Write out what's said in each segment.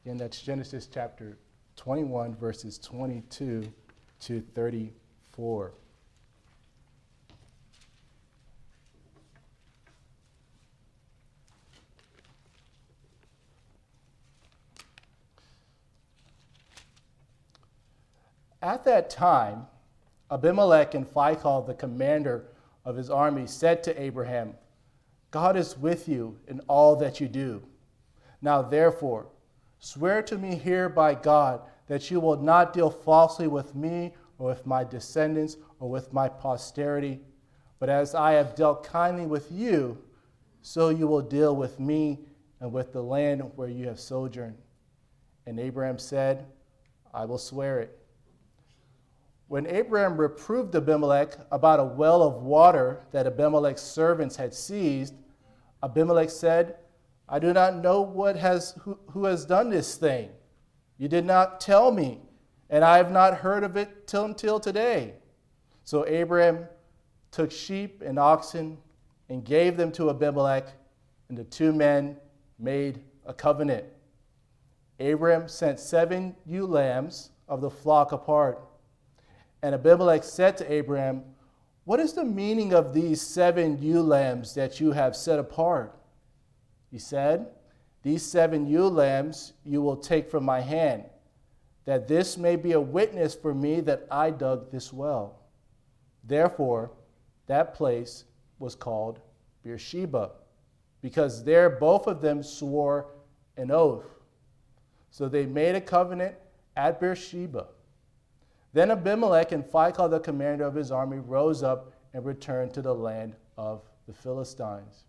Again, that's Genesis chapter 21, verses 22 to 34. At that time, Abimelech and Phicol, the commander of his army, said to Abraham, God is with you in all that you do. Now therefore, swear to me here by God that you will not deal falsely with me or with my descendants or with my posterity, but as I have dealt kindly with you, so you will deal with me and with the land where you have sojourned. And Abraham said, I will swear it. When Abraham reproved Abimelech about a well of water that Abimelech's servants had seized, Abimelech said, I do not know who has done this thing. You did not tell me, and I have not heard of it until today. So Abraham took sheep and oxen and gave them to Abimelech, and the two men made a covenant. Abraham sent 7 ewe lambs of the flock apart. And Abimelech said to Abraham, what is the meaning of these 7 ewe lambs that you have set apart? He said, these 7 ewe lambs you will take from my hand, that this may be a witness for me that I dug this well. Therefore, that place was called Beersheba, because there both of them swore an oath. So they made a covenant at Beersheba. Then Abimelech and Phicol, the commander of his army, rose up and returned to the land of the Philistines.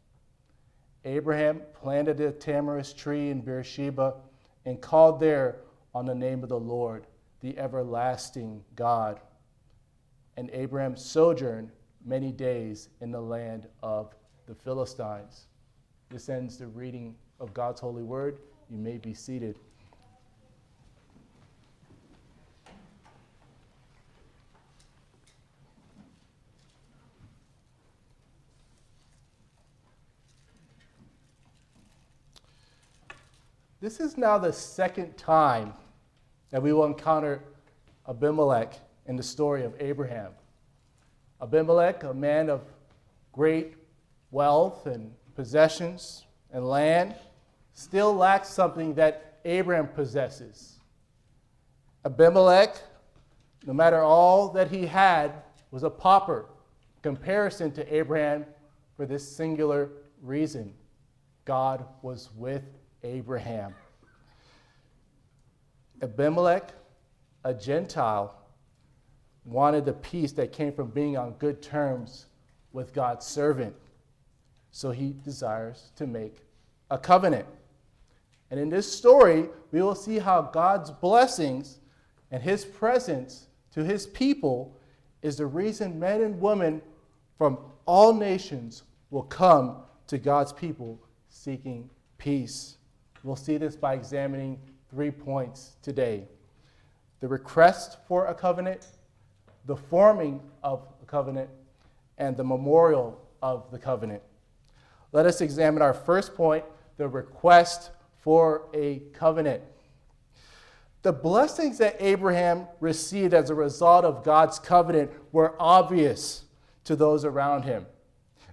Abraham planted a tamarisk tree in Beersheba and called there on the name of the Lord, the everlasting God. And Abraham sojourned many days in the land of the Philistines. This ends the reading of God's holy word. You may be seated. This is now the second time that we will encounter Abimelech in the story of Abraham. Abimelech, a man of great wealth and possessions and land, still lacks something that Abraham possesses. Abimelech, no matter all that he had, was a pauper in comparison to Abraham for this singular reason. God was with Abraham. Abimelech, a Gentile, wanted the peace that came from being on good terms with God's servant. So he desires to make a covenant. And in this story, we will see how God's blessings and his presence to his people is the reason men and women from all nations will come to God's people seeking peace. We'll see this by examining 3 points today: the request for a covenant, the forming of a covenant, and the memorial of the covenant. Let us examine our first point, the request for a covenant. The blessings that Abraham received as a result of God's covenant were obvious to those around him.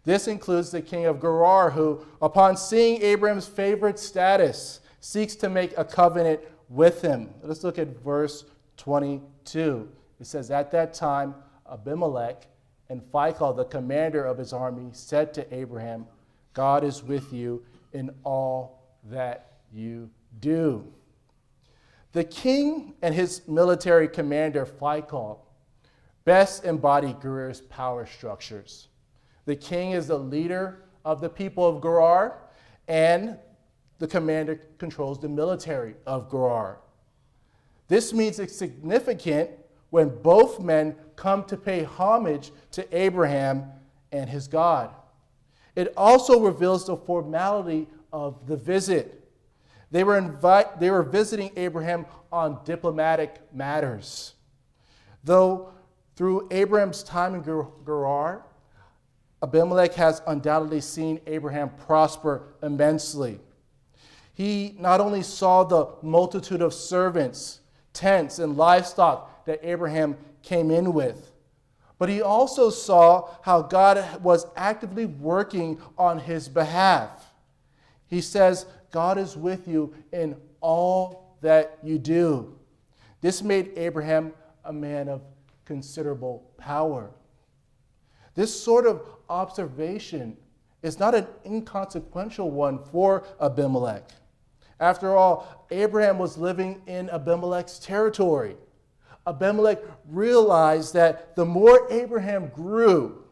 This includes the king of Gerar, who, upon seeing Abraham's favored status, seeks to make a covenant with him. Let's look at verse 22. It says, at that time, Abimelech and Phicol, the commander of his army, said to Abraham, God is with you in all that you do. The king and his military commander, Phicol, best embody Gerar's power structures. The king is the leader of the people of Gerar, and the commander controls the military of Gerar. This means it's significant when both men come to pay homage to Abraham and his God. It also reveals the formality of the visit. They were visiting Abraham on diplomatic matters. Though through Abraham's time in Gerar, Abimelech has undoubtedly seen Abraham prosper immensely. He not only saw the multitude of servants, tents, and livestock that Abraham came in with, but he also saw how God was actively working on his behalf. He says, God is with you in all that you do. This made Abraham a man of considerable power. This sort of observation is not an inconsequential one for Abimelech. After all, Abraham was living in Abimelech's territory. Abimelech realized that the more Abraham grew,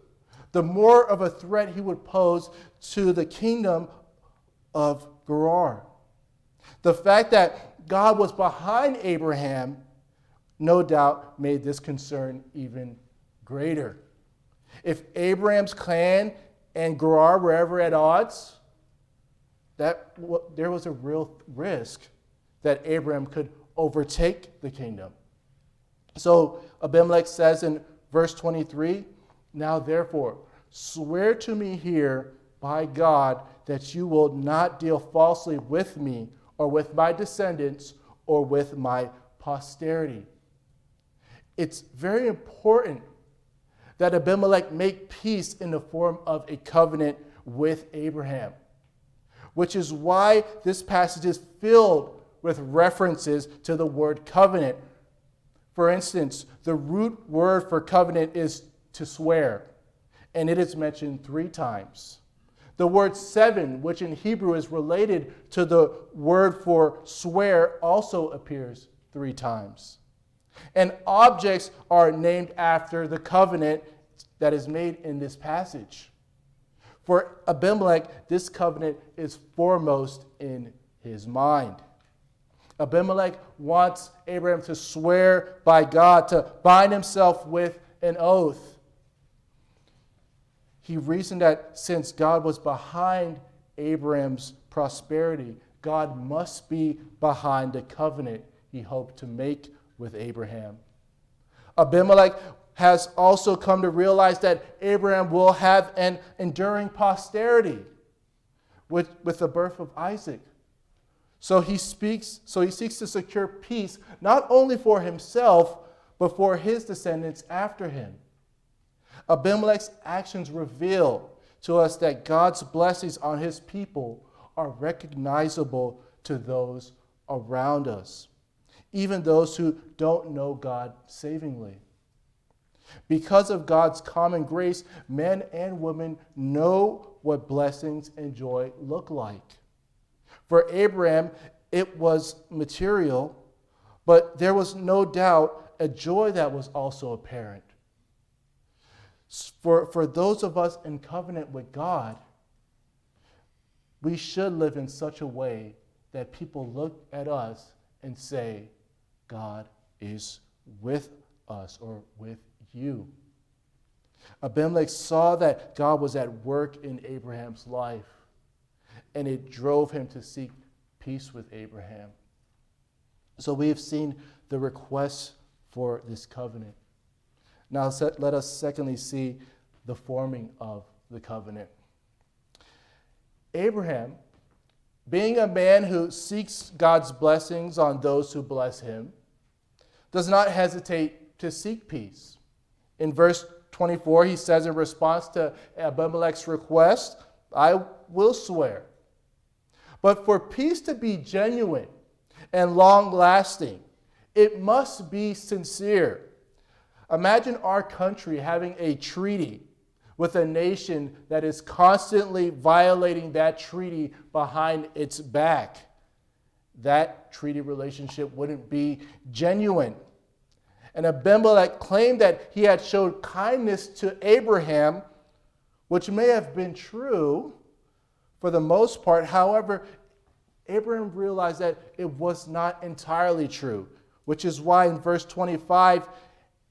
the more of a threat he would pose to the kingdom of Gerar. The fact that God was behind Abraham, no doubt, made this concern even greater. If Abraham's clan and Gerar were ever at odds, there was a real risk that Abraham could overtake the kingdom. So Abimelech says in verse 23, now therefore, swear to me here by God that you will not deal falsely with me or with my descendants or with my posterity. It's very important that Abimelech make peace in the form of a covenant with Abraham, which is why this passage is filled with references to the word covenant. For instance, the root word for covenant is to swear, and it is mentioned 3 times. The word seven, which in Hebrew is related to the word for swear, also appears 3 times. And objects are named after the covenant that is made in this passage. For Abimelech, this covenant is foremost in his mind. Abimelech wants Abraham to swear by God, to bind himself with an oath. He reasoned that since God was behind Abraham's prosperity, God must be behind the covenant he hoped to make with Abraham. Abimelech has also come to realize that Abraham will have an enduring posterity with the birth of Isaac. So he seeks to secure peace not only for himself, but for his descendants after him. Abimelech's actions reveal to us that God's blessings on his people are recognizable to those around us, even those who don't know God savingly. Because of God's common grace, men and women know what blessings and joy look like. For Abraham, it was material, but there was no doubt a joy that was also apparent. For those of us in covenant with God, we should live in such a way that people look at us and say, God is with us or with you. Abimelech saw that God was at work in Abraham's life, and it drove him to seek peace with Abraham. So we have seen the request for this covenant. Now let us secondly see the forming of the covenant. Abraham, being a man who seeks God's blessings on those who bless him, does not hesitate to seek peace. In verse 24, he says in response to Abimelech's request, I will swear. But for peace to be genuine and long-lasting, it must be sincere. Imagine our country having a treaty with a nation that is constantly violating that treaty behind its back. That treaty relationship wouldn't be genuine. And Abimelech claimed that he had showed kindness to Abraham, which may have been true for the most part. However, Abraham realized that it was not entirely true, which is why in verse 25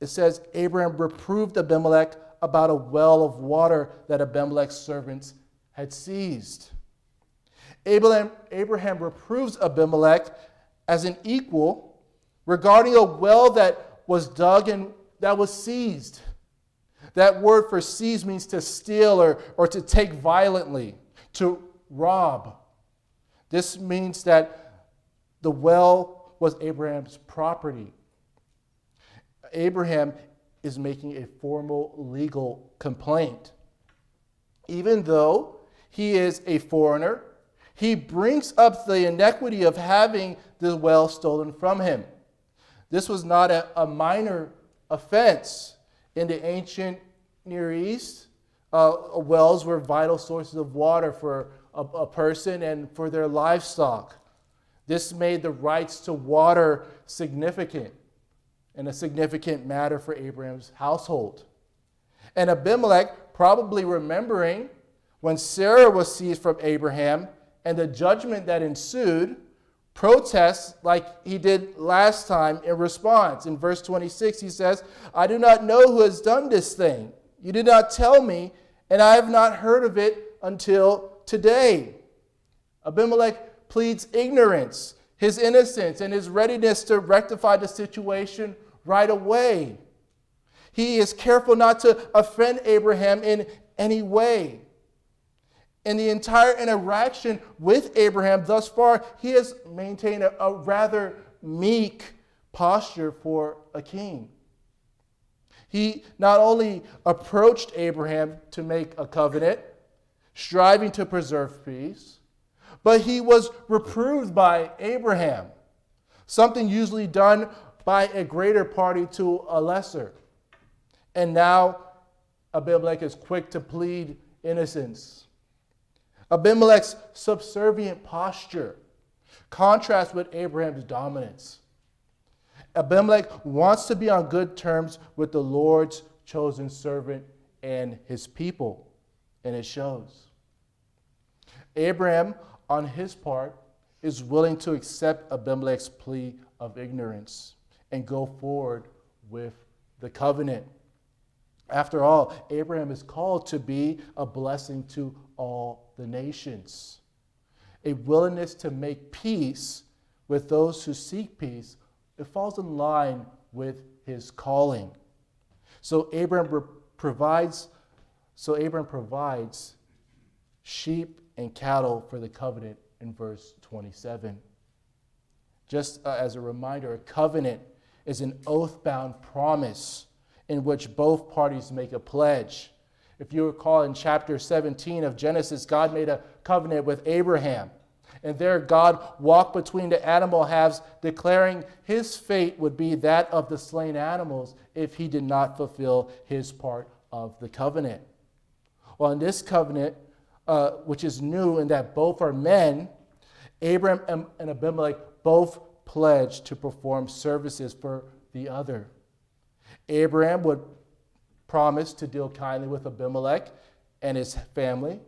it says, Abraham reproved Abimelech about a well of water that Abimelech's servants had seized. Abraham reproves Abimelech as an equal regarding a well that was dug and that was seized. That word for seize means to steal or to take violently, to rob. This means that the well was Abraham's property. Abraham is making a formal legal complaint. Even though he is a foreigner, he brings up the inequity of having the well stolen from him. This was not a minor offense. In the ancient Near East, wells were vital sources of water for a person and for their livestock. This made the rights to water significant and a significant matter for Abraham's household. And Abimelech, probably remembering when Sarah was seized from Abraham and the judgment that ensued, protests like he did last time in response. In verse 26, he says, "I do not know who has done this thing. You did not tell me, and I have not heard of it until today." Abimelech pleads ignorance, his innocence, and his readiness to rectify the situation right away. He is careful not to offend Abraham in any way. In the entire interaction with Abraham thus far, he has maintained a rather meek posture for a king. He not only approached Abraham to make a covenant, striving to preserve peace, but he was reproved by Abraham, something usually done by a greater party to a lesser. And now Abimelech is quick to plead innocence. Abimelech's subservient posture contrasts with Abraham's dominance. Abimelech wants to be on good terms with the Lord's chosen servant and his people, and it shows. Abraham, on his part, is willing to accept Abimelech's plea of ignorance and go forward with the covenant. After all, Abraham is called to be a blessing to all the nations. A willingness to make peace with those who seek peace, it falls in line with his calling. So Abraham provides sheep and cattle for the covenant in verse 27. Just as a reminder, a covenant is an oath-bound promise in which both parties make a pledge. If you recall in chapter 17 of Genesis, God made a covenant with Abraham. And there God walked between the animal halves, declaring his fate would be that of the slain animals if he did not fulfill his part of the covenant. Well, in this covenant, which is new in that both are men, Abraham and Abimelech both pledged to perform services for the other. Abraham would promise to deal kindly with Abimelech and his family,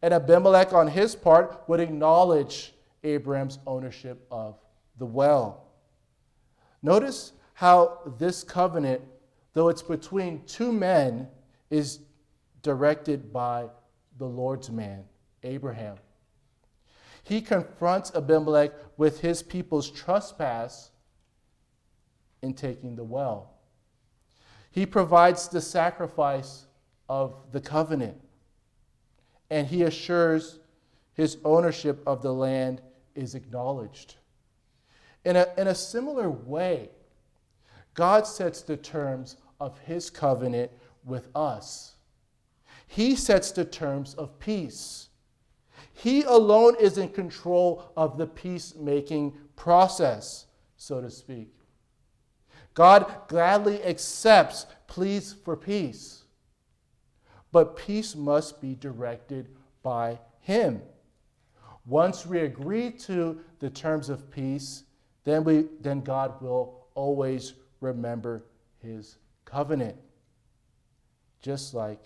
and Abimelech on his part would acknowledge Abraham's ownership of the well. Notice how this covenant, though it's between two men, is directed by the Lord's man, Abraham. He confronts Abimelech with his people's trespass in taking the well. He provides the sacrifice of the covenant, and he assures his ownership of the land is acknowledged. In a similar way, God sets the terms of his covenant with us. He sets the terms of peace. He alone is in control of the peacemaking process, so to speak. God gladly accepts pleas for peace, but peace must be directed by him. Once we agree to the terms of peace, then God will always remember his covenant, just like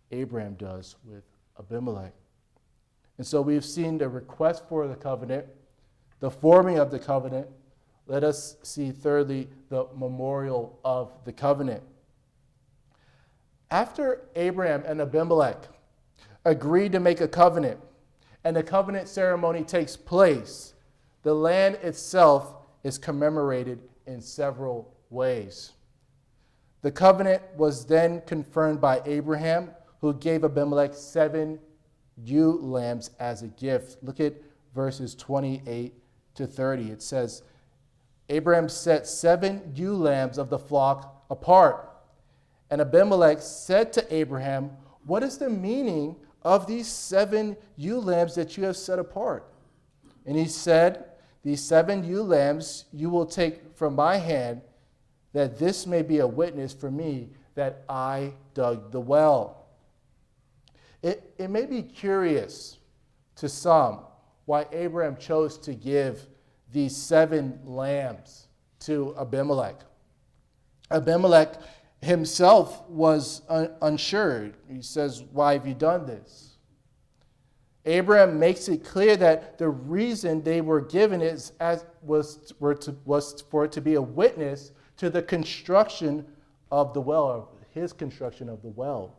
Abraham does with Abimelech. And so we've seen the request for the covenant, the forming of the covenant. Let us see thirdly the memorial of the covenant. After Abraham and Abimelech agreed to make a covenant, and the covenant ceremony takes place, the land itself is commemorated in several ways. The covenant was then confirmed by Abraham, who gave Abimelech 7 ewe lambs as a gift. Look at verses 28 to 30. It says, Abraham set 7 ewe lambs of the flock apart. And Abimelech said to Abraham, what is the meaning of these 7 ewe lambs that you have set apart? And he said, these 7 ewe lambs you will take from my hand, that this may be a witness for me that I dug the well. It may be curious to some why Abraham chose to give these 7 lambs to Abimelech. Abimelech himself was unsure. He says, why have you done this? Abraham makes it clear that the reason they were given was for it to be a witness to the construction of the well, or his construction of the well.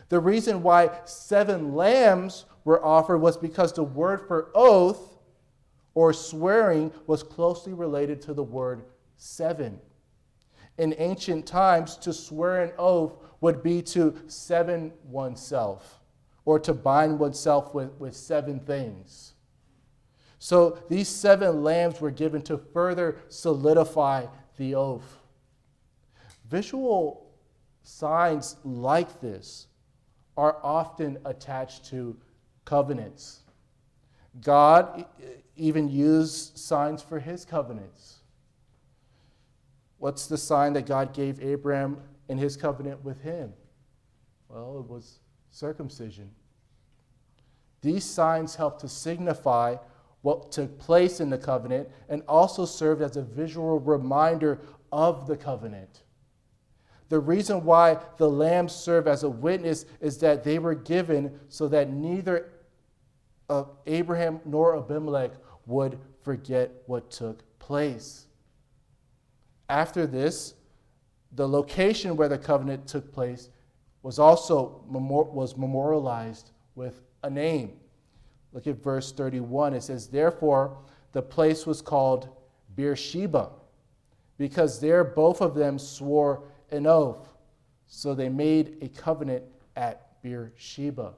The reason why 7 lambs were offered was because the word for oath or swearing was closely related to the word 7. In ancient times, to swear an oath would be to seven oneself, or to bind oneself with 7 things. So these 7 lambs were given to further solidify the oath. Visual signs like this are often attached to covenants. God even used signs for his covenants. What's the sign that God gave Abraham in his covenant with him? Well, it was circumcision. These signs help to signify what took place in the covenant and also served as a visual reminder of the covenant. The reason why the lambs serve as a witness is that they were given so that neither Abraham nor Abimelech would forget what took place. After this, the location where the covenant took place was also memorialized with a name. Look at verse 31. It says, therefore, the place was called Beersheba, because there both of them swore an oath. So they made a covenant at Beersheba.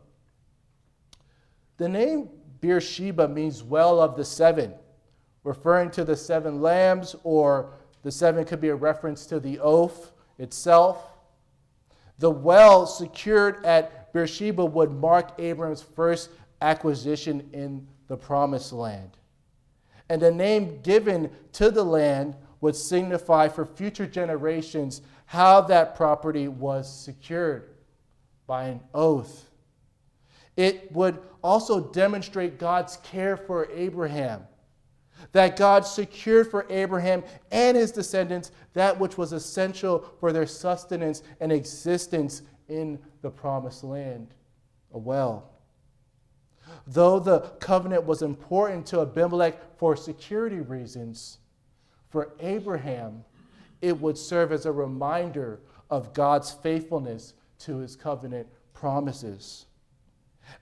The name Beersheba means well of the 7, referring to the 7 lambs, or the 7 could be a reference to the oath itself. The well secured at Beersheba would mark Abram's first acquisition in the promised land. And the name given to the land would signify for future generations how that property was secured by an oath. It would also demonstrate God's care for Abraham, that God secured for Abraham and his descendants that which was essential for their sustenance and existence in the promised land, a well. Though the covenant was important to Abimelech for security reasons, for Abraham, it would serve as a reminder of God's faithfulness to his covenant promises.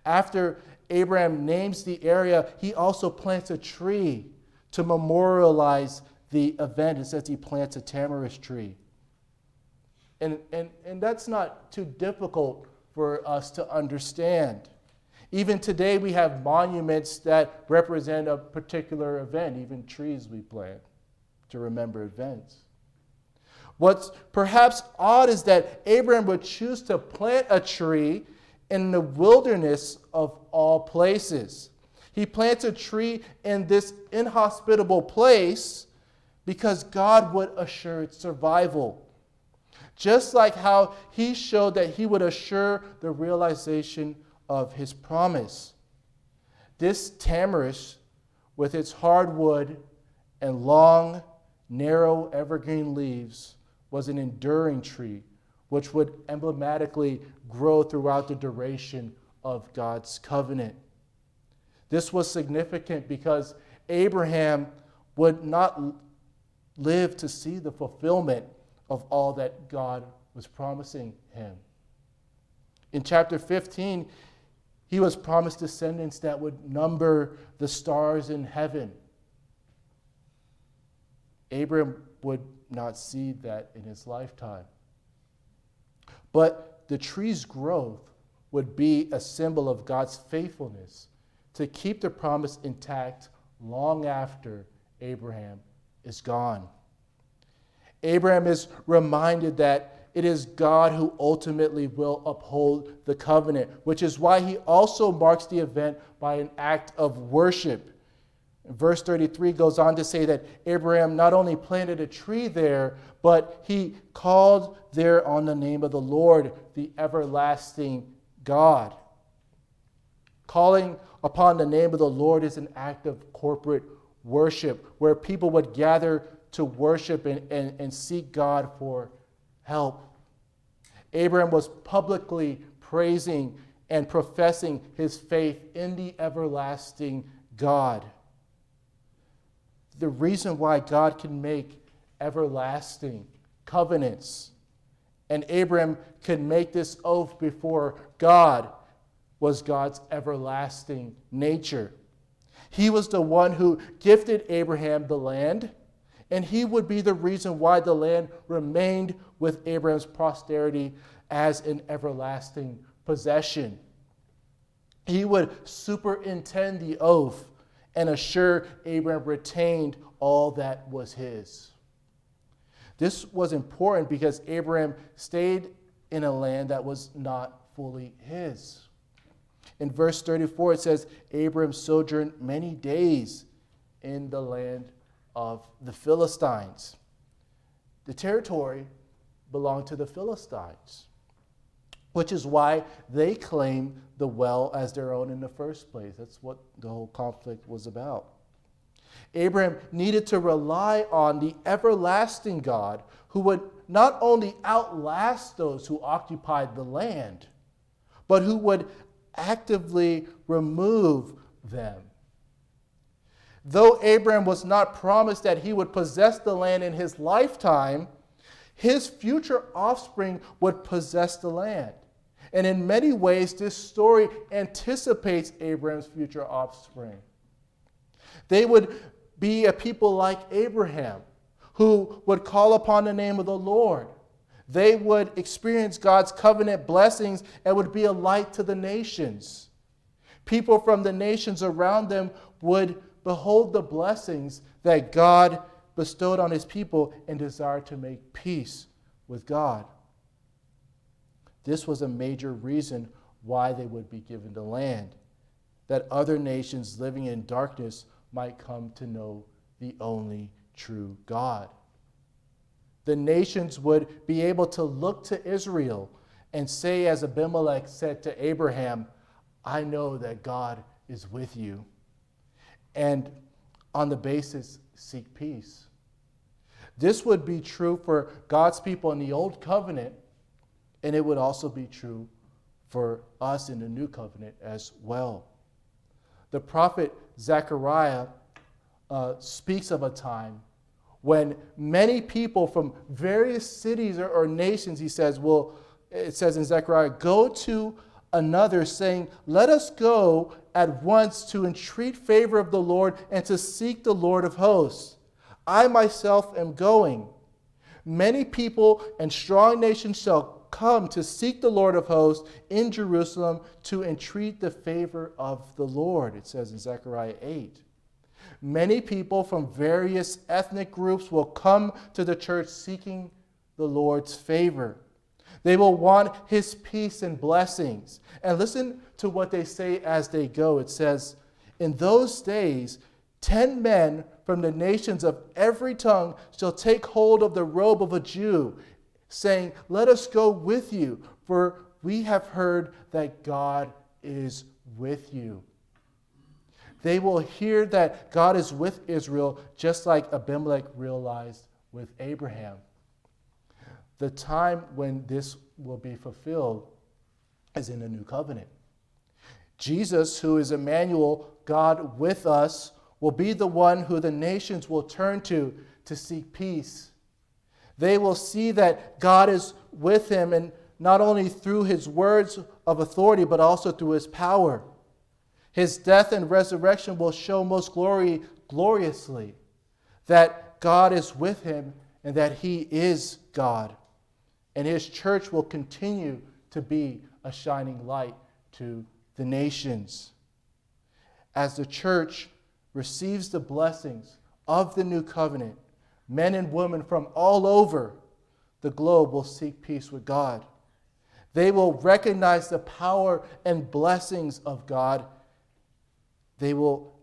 After Abraham names the area, he also plants a tree to memorialize the event. It says he plants a tamarisk tree. And that's not too difficult for us to understand. Even today, we have monuments that represent a particular event, even trees we plant to remember events. What's perhaps odd is that Abraham would choose to plant a tree in the wilderness of all places. He plants a tree in this inhospitable place because God would assure its survival. Just like how he showed that he would assure the realization of his promise. This tamarisk, with its hard wood and long, narrow evergreen leaves, was an enduring tree which would emblematically grow throughout the duration of God's covenant. This was significant because Abraham would not live to see the fulfillment of all that God was promising him. In chapter 15, he was promised descendants that would number the stars in heaven. Abraham would not see that in his lifetime. But the tree's growth would be a symbol of God's faithfulness to keep the promise intact long after Abraham is gone. Abraham is reminded that it is God who ultimately will uphold the covenant, which is why he also marks the event by an act of worship. Verse 33 goes on to say that Abraham not only planted a tree there, but he called there on the name of the Lord, the everlasting God. Calling upon the name of the Lord is an act of corporate worship, where people would gather to worship and seek God for help. Abraham was publicly praising and professing his faith in the everlasting God. The reason why God can make everlasting covenants and Abraham could make this oath before God was God's everlasting nature. He was the one who gifted Abraham the land, and he would be the reason why the land remained with Abraham's posterity as an everlasting possession. He would superintend the oath and assure Abraham retained all that was his. This was important because Abraham stayed in a land that was not fully his. In verse 34, it says, Abraham sojourned many days in the land of the Philistines. The territory belonged to the Philistines, which is why they claim the well as their own in the first place. That's what the whole conflict was about. Abraham needed to rely on the everlasting God who would not only outlast those who occupied the land, but who would actively remove them. Though Abraham was not promised that he would possess the land in his lifetime, his future offspring would possess the land. And in many ways, this story anticipates Abraham's future offspring. They would be a people like Abraham, who would call upon the name of the Lord. They would experience God's covenant blessings and would be a light to the nations. People from the nations around them would behold the blessings that God bestowed on his people and desired to make peace with God. This was a major reason why they would be given the land, that other nations living in darkness might come to know the only true God. The nations would be able to look to Israel and say, as Abimelech said to Abraham, I know that God is with you. And on the basis, seek peace. This would be true for God's people in the Old Covenant, and it would also be true for us in the New Covenant as well. The prophet Zechariah speaks of a time when many people from various cities or nations, he says, it says in Zechariah, go to another saying, let us go at once to entreat favor of the Lord and to seek the Lord of hosts. I myself am going. Many people and strong nations shall come to seek the Lord of hosts in Jerusalem to entreat the favor of the Lord, it says in Zechariah 8. Many people from various ethnic groups will come to the church seeking the Lord's favor. They will want his peace and blessings. And listen to what they say as they go. It says, in those days, 10 men from the nations of every tongue shall take hold of the robe of a Jew, saying, let us go with you, for we have heard that God is with you. They will hear that God is with Israel, just like Abimelech realized with Abraham. The time when this will be fulfilled is in the New Covenant. Jesus, who is Emmanuel, God with us, will be the one who the nations will turn to seek peace. They will see that God is with him, and not only through his words of authority, but also through his power. His death and resurrection will show most gloriously that God is with him and that he is God. And his church will continue to be a shining light to the nations. As the church receives the blessings of the new covenant, men and women from all over the globe will seek peace with God. They will recognize the power and blessings of God. They will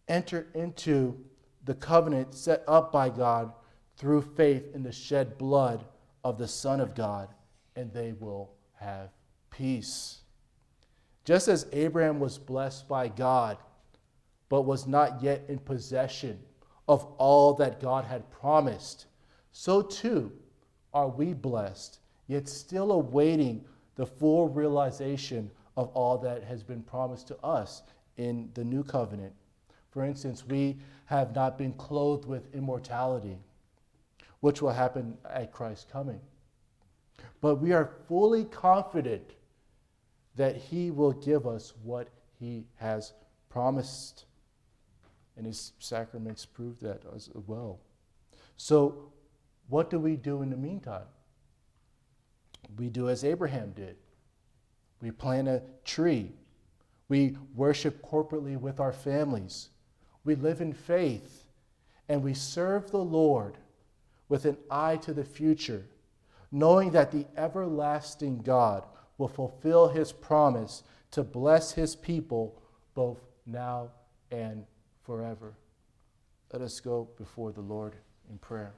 enter into the covenant set up by God through faith in the shed blood of the Son of God, and they will have peace. Just as Abraham was blessed by God, but was not yet in possession of all that God had promised, so too are we blessed, yet still awaiting the full realization of all that has been promised to us in the new covenant. For instance, we have not been clothed with immortality, which will happen at Christ's coming. But we are fully confident that he will give us what he has promised. And his sacraments prove that as well. So what do we do in the meantime? We do as Abraham did. We plant a tree. We worship corporately with our families. We live in faith. And we serve the Lord with an eye to the future, knowing that the everlasting God will fulfill his promise to bless his people both now and forever. Let us go before the Lord in prayer.